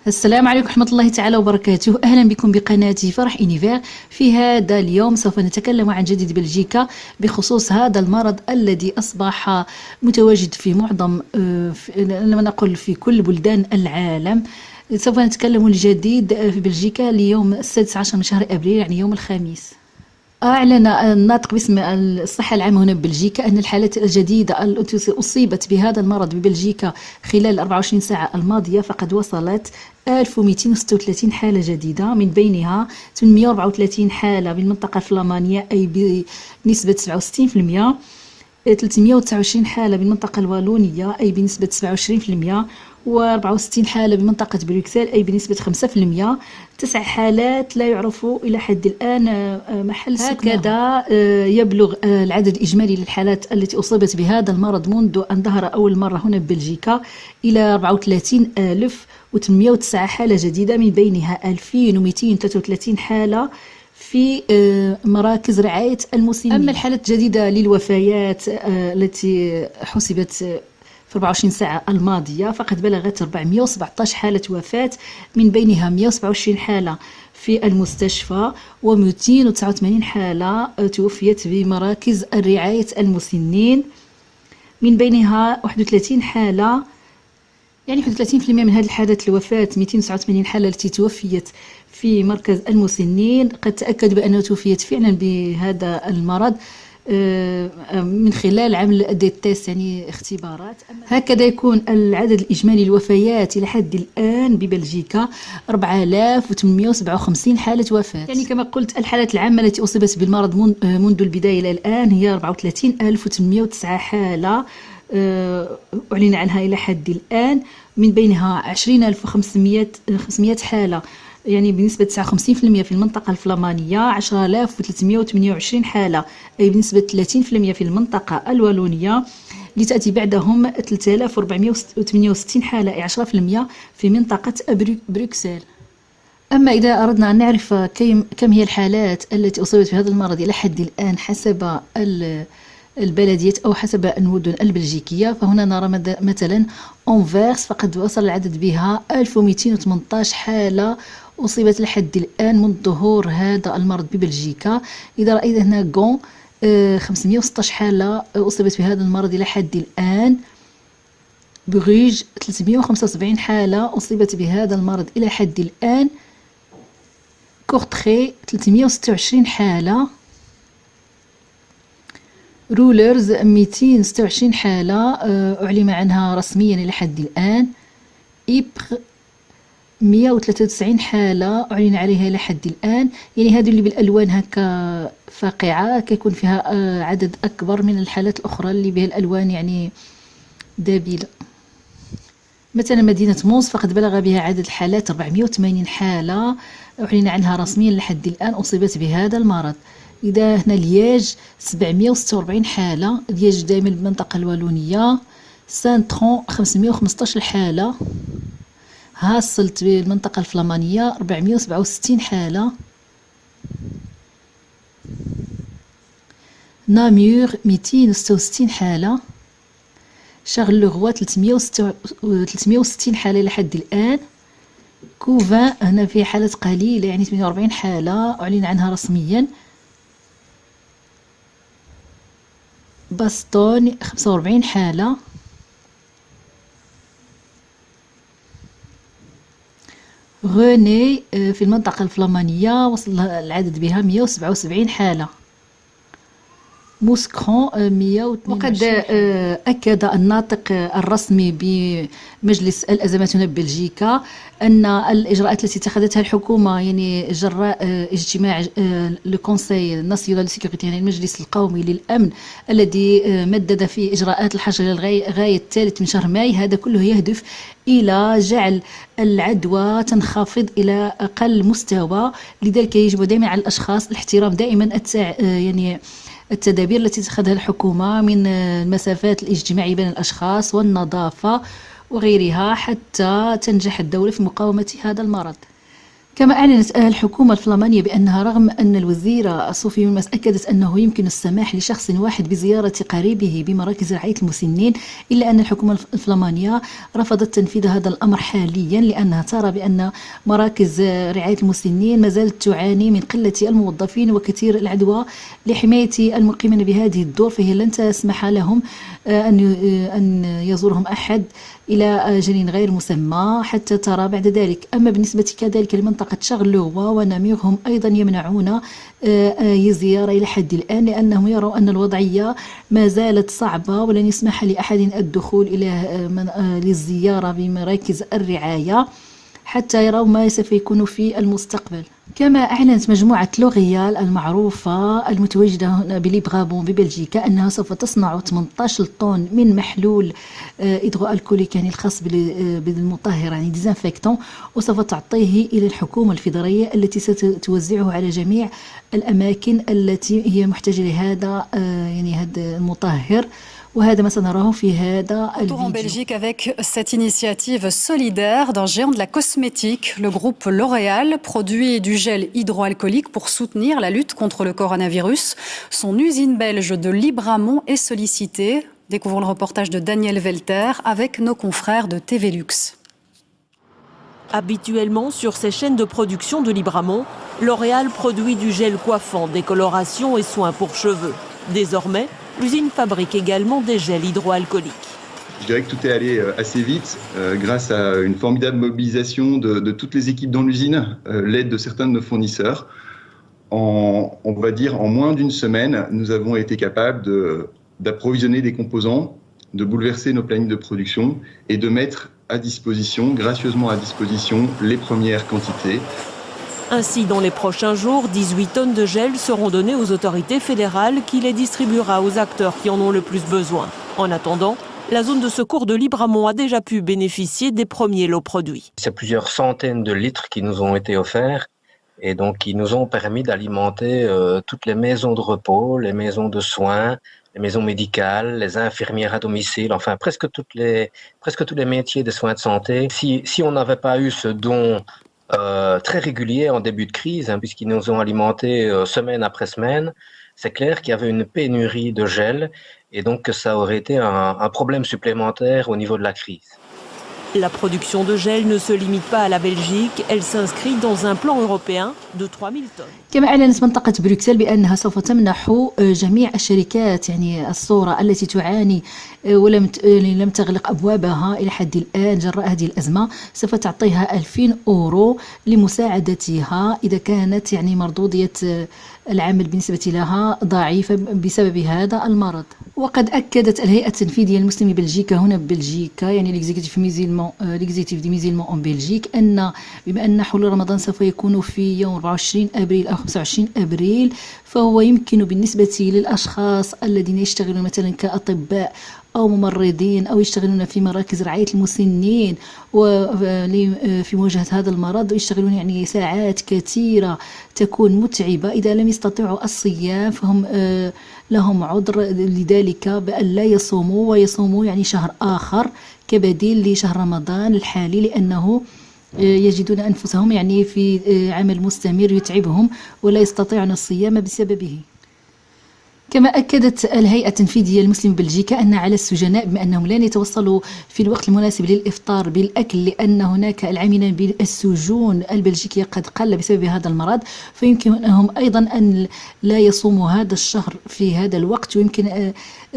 السلام عليكم ورحمة الله تعالى وبركاته. أهلا بكم بقناة فرح إونيفير. في هذا اليوم سوف نتكلم عن جديد بلجيكا بخصوص هذا المرض الذي أصبح متواجد في معظم لما نقول في كل بلدان العالم. سوف نتكلم الجديد في بلجيكا اليوم 16 من شهر أبريل، يعني يوم الخميس. أعلن الناطق باسم الصحة العامة هنا ببلجيكا أن الحالات الجديدة التي أصيبت بهذا المرض ببلجيكا خلال 24 ساعة الماضية فقد وصلت 1236 حالة جديدة، من بينها 834 حالة بالمنطقة الفلامانية أي بنسبة 67%، 329 حالة بالمنطقة الوالونية أي بنسبة 27%، و64 حالة بمنطقة بروكسل أي بنسبة 5%. 9 حالات لا يعرف إلى حد الآن محل سكنهم. هكذا يبلغ العدد الإجمالي للحالات التي أصيبت بهذا المرض منذ أن ظهر أول مرة هنا ببلجيكا إلى 34,809 حالة جديدة، من بينها 2233 حالة في مراكز رعاية المسنين. أما الحالات الجديدة للوفيات التي حسبت في 24 ساعة الماضية فقد بلغت 417 حالة وفاة، من بينها 127 حالة في المستشفى و289 حالة توفيت بمراكز رعاية المسنين، من بينها 31 حالة، يعني 31% من هذه الحالات الوفاة 289 حالة التي توفيت في مركز المسنين قد تأكد بأنها توفيت فعلا بهذا المرض من خلال عمل دي تيست، يعني اختبارات. هكذا يكون العدد الإجمالي للوفيات إلى حد الآن ببلجيكا 4857 حالة وفاة. يعني كما قلت الحالات العامة التي أصيبت بالمرض منذ البداية إلى الآن هي 34,809 حالة أعلن عنها إلى حد الآن، من بينها 20,500 حالة يعني بنسبة 59% في المنطقة الفلامانية، 10,328 حالة أي بنسبة 30% في المنطقة الوالونية، لتأتي بعدهم 3,468 حالة أي 10% في منطقة بروكسل. أما إذا أردنا أن نعرف كم هي الحالات التي أصيبت بهذا المرض إلى حد الآن حسب البلديات أو حسب المدن البلجيكية، فهنا نرى مثلا أنفيرس فقد وصل العدد بها 1218 حالة أصيبت لحد الآن منذ ظهور هذا المرض ببلجيكا. إذا رأينا هنا غون 516 حالة أصيبت بهذا المرض إلى حد الآن. بروج 375 حالة أصيبت بهذا المرض إلى حد الآن. كورتخي 326 حالة. رولرز 226 حالة أعلم عنها رسميا إلى حد الآن. إبر 193 حالة أعلن عليها إلى حد الآن. يعني هذه اللي بالألوان هكا فاقعة كيكون فيها عدد أكبر من الحالات الأخرى اللي بها الألوان يعني دابلة. مثلا مدينة موس فقد بلغ بها عدد الحالات 480 حالة أعلن عنها رسميا لحد الآن أصيبت بهذا المرض. إذا هنا لياج 746 حالة، لياج دائما بالمنطقة الوالونية. سانترون 515 حالة. هاسلت بالمنطقة الفلامانية 467 حالة. نامور 266 حالة. شارلوروا 360 حالة لحد الآن. كوفان هنا فيه حالات قليلة يعني 48 حالة أعلن عنها رسميا. باستون 45 حالة. غوني في المنطقة الفلامانية وصل العدد بها 177 حالة. موسكرون 122. وقد أكد الناطق الرسمي بمجلس الأزمات هنا ببلجيكا أن الإجراءات التي اتخذتها الحكومة يعني جراء اجتماع لو كونساي ناسيونال سيكوريتي يعني المجلس القومي للأمن الذي مدد في إجراءات الحجر لغاية الثالث من شهر ماي، هذا كله يهدف إلى جعل العدوى تنخفض إلى أقل مستوى. لذلك يجب دائما على الأشخاص الاحترام دائما يعني التدابير التي اتخذها الحكومة من المسافات الاجتماعية بين الأشخاص والنظافة وغيرها حتى تنجح الدولة في مقاومة هذا المرض. كما أعلنت الحكومة الفلامانية بأنها رغم أن الوزيرة صوفي يونس أكدت أنه يمكن السماح لشخص واحد بزيارة قريبه بمراكز رعاية المسنين، إلا أن الحكومة الفلامانية رفضت تنفيذ هذا الأمر حاليا، لأنها ترى بأن مراكز رعاية المسنين ما زالت تعاني من قلة الموظفين وكثير العدوى. لحماية المقيمين بهذه الدور فهي لن تسمح لهم أن يزورهم أحد إلى أجل غير مسمى حتى ترى بعد ذلك. أما بالنسبة كذلك لمنطقة شارلوغوا ونامير هم أيضا يمنعون أي زيارة إلى حد الآن، لأنهم يروا أن الوضعية ما زالت صعبة ولن يسمح لأحد الدخول إلى للزيارة بمراكز الرعاية حتى يروا ما سوف يكون في المستقبل. كما أعلنت مجموعة لوريال المعروفة المتواجدة هنا بليبغابون ببلجيكا أنها سوف تصنع 18 طن من محلول إيدغوالكوليك يعني الخاص بالمطهر يعني ديزانفيكتون، وسوف تعطيه إلى الحكومة الفيدرالية التي ستوزعه على جميع الأماكن التي هي محتاجة لهذا يعني هذا المطهر. Retour en Belgique avec cette initiative solidaire d'un géant de la cosmétique. Le groupe L'Oréal produit du gel hydroalcoolique pour soutenir la lutte contre le coronavirus. Son usine belge de Libramont est sollicitée. Découvrons le reportage de Daniel Velter avec nos confrères de TV Lux. Habituellement, sur ses chaînes de production de Libramont, L'Oréal produit du gel coiffant, décoloration et soins pour cheveux. Désormais, l'usine fabrique également des gels hydroalcooliques. Je dirais que tout est allé assez vite grâce à une formidable mobilisation de toutes les équipes dans l'usine, l'aide de certains de nos fournisseurs. On va dire en moins d'une semaine, nous avons été capables d'approvisionner des composants, de bouleverser nos plannings de production et de mettre à disposition, gracieusement à disposition, les premières quantités. Ainsi, dans les prochains jours, 18 tonnes de gel seront données aux autorités fédérales qui les distribuera aux acteurs qui en ont le plus besoin. En attendant, la zone de secours de Libramont a déjà pu bénéficier des premiers lots produits. C'est plusieurs centaines de litres qui nous ont été offerts et donc qui nous ont permis d'alimenter toutes les maisons de repos, les maisons de soins, les maisons médicales, les infirmières à domicile, enfin presque tous les métiers des soins de santé. Si on n'avait pas eu ce don très régulier en début de crise, puisqu'ils nous ont alimentés semaine après semaine, c'est clair qu'il y avait une pénurie de gel et donc que ça aurait été un problème supplémentaire au niveau de la crise. La production de gel ne se limite pas à la Belgique, elle s'inscrit dans un plan européen de 3000 tonnes. كما أعلنت منطقة بروكسل بأنها سوف تمنح جميع الشركات يعني الصورة التي تعاني لم تغلق أبوابها إلى حد الآن جراء هذه الأزمة، سوف تعطيها 2000 أورو لمساعدتها إذا كانت يعني مردودية العمل بالنسبة لها ضعيفة بسبب هذا المرض. وقد أكدت الهيئة التنفيذية المسلمة بلجيكا هنا ببلجيكا يعني ليكزيكتيف دي ميزيلمون أون بلجيك أن بما أن حلول رمضان سوف يكون في يوم 24 أبريل أو 25 أبريل، فهو يمكن بالنسبة للأشخاص الذين يشتغلون مثلا كأطباء أو ممرضين أو يشتغلون في مراكز رعاية المسنين في مواجهة هذا المرض ويشتغلون يعني ساعات كثيرة تكون متعبة، إذا لم يستطيعوا الصيام فهم لهم عذر لذلك بأن لا يصوموا ويصوموا يعني شهر آخر كبديل لشهر رمضان الحالي، لأنه يجدون أنفسهم يعني في عمل مستمر يتعبهم ولا يستطيعون الصيام بسببه. كما أكدت الهيئة التنفيذية المسلمة بلجيكا أن على السجناء بما أنهم لن يتوصلوا في الوقت المناسب للإفطار بالأكل لأن هناك العاملين بالسجون البلجيكية قد قل بسبب هذا المرض، فيمكنهم أيضا أن لا يصوموا هذا الشهر في هذا الوقت ويمكن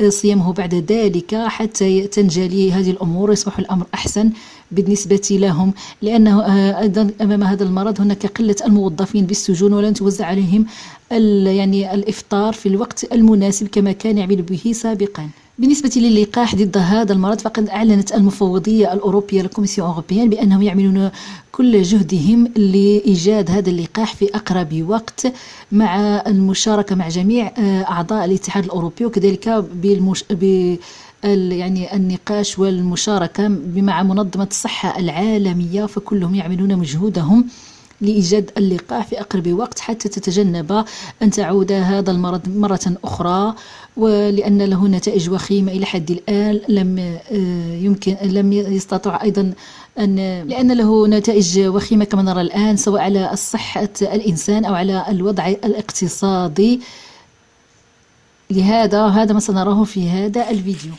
صيامه بعد ذلك حتى تنجلي هذه الأمور ويصبح الأمر أحسن بالنسبة لهم، لأنه أيضا أمام هذا المرض هناك قلة الموظفين بالسجون ولن توزع عليهم يعني الإفطار في الوقت المناسب كما كان يعمل به سابقا. بالنسبة للقاح ضد هذا المرض فقد أعلنت المفوضية الأوروبية الكوميسيون أوروبيان بأنهم يعملون كل جهدهم لإيجاد هذا اللقاح في أقرب وقت مع المشاركة مع جميع أعضاء الاتحاد الأوروبي وكذلك يعني النقاش والمشاركة مع منظمة الصحة العالمية، فكلهم يعملون مجهودهم لإيجاد اللقاح في أقرب وقت حتى تتجنب أن تعود هذا المرض مرة أخرى، ولأن له نتائج وخيمة إلى حد الآن. لم يستطع أيضا لأن له نتائج وخيمة كما نرى الآن، سواء على صحة الإنسان أو على الوضع الاقتصادي. هذا ما سنراه في هذا الفيديو.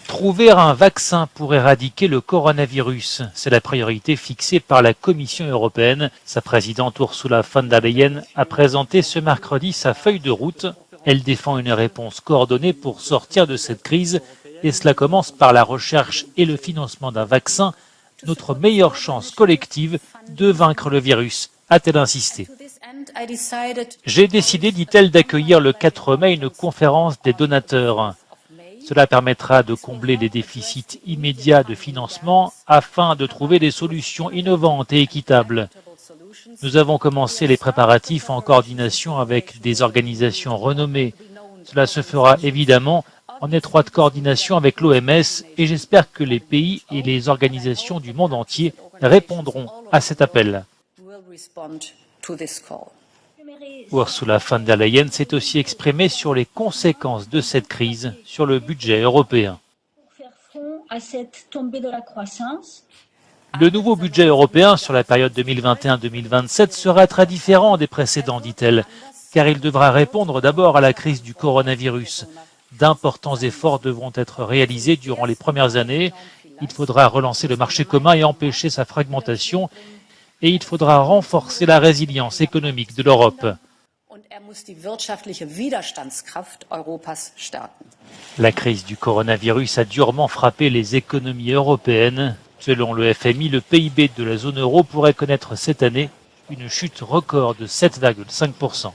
Trouver un vaccin pour éradiquer le coronavirus, c'est la priorité fixée par la Commission européenne. Sa présidente Ursula von der Leyen a présenté ce mercredi sa feuille de route. Elle défend une réponse coordonnée pour sortir de cette crise et cela commence par la recherche et le financement d'un vaccin, notre meilleure chance collective de vaincre le virus, a-t-elle insisté. J'ai décidé, dit-elle, d'accueillir le 4 mai une conférence des donateurs. Cela permettra de combler les déficits immédiats de financement afin de trouver des solutions innovantes et équitables. Nous avons commencé les préparatifs en coordination avec des organisations renommées. Cela se fera évidemment en étroite coordination avec l'OMS et j'espère que les pays et les organisations du monde entier répondront à cet appel. Ursula von der Leyen s'est aussi exprimée sur les conséquences de cette crise sur le budget européen. Le nouveau budget européen sur la période 2021-2027 sera très différent des précédents, dit-elle, car il devra répondre d'abord à la crise du coronavirus. D'importants efforts devront être réalisés durant les premières années. Il faudra relancer le marché commun et empêcher sa fragmentation. Et il faudra renforcer la résilience économique de l'Europe. La crise du coronavirus a durement frappé les économies européennes. Selon le FMI, le PIB de la zone euro pourrait connaître cette année une chute record de 7,5%.